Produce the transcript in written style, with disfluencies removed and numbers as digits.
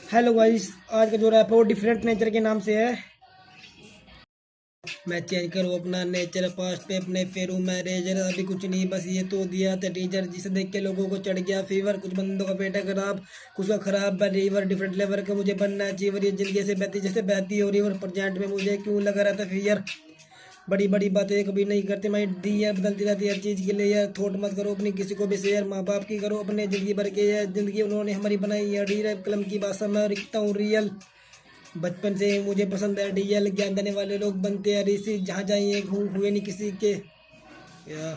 Hello guys, आज का जो रैप है वो डिफरेंट नेचर के नाम से है। मैं चेंज करूँ अपना नेचर, पास्ट पे अपने फेरू मैं रेजर, अभी कुछ नहीं बस ये तो दिया था टीचर, जिसे देख के लोगों को चढ़ गया फीवर। कुछ बंदों का पेट है खराब, कुछ का खराब रीवर, डिफरेंट लेवल का मुझे बनना है अचीवर। ये जिंदगी से बहती जैसे बहती हो रिवर, प्रेजेंट में मुझे क्यों लगा रहता फियर। बड़ी बड़ी बातें कभी नहीं करते, मैं दी है बदलती रहती है हर चीज़ के लिए। यार थोट मत करो अपनी किसी को भी शेयर, माँ बाप की करो अपने जिंदगी भर के। है जिंदगी उन्होंने हमारी बनाई है डी रैप कलम की भाषा मैं लिखता हूँ रियल। बचपन से ही मुझे पसंद है डीएल, ज्ञान देने वाले लोग बनते हैं ऋषि, जहाँ जाइए हुए नहीं किसी के। या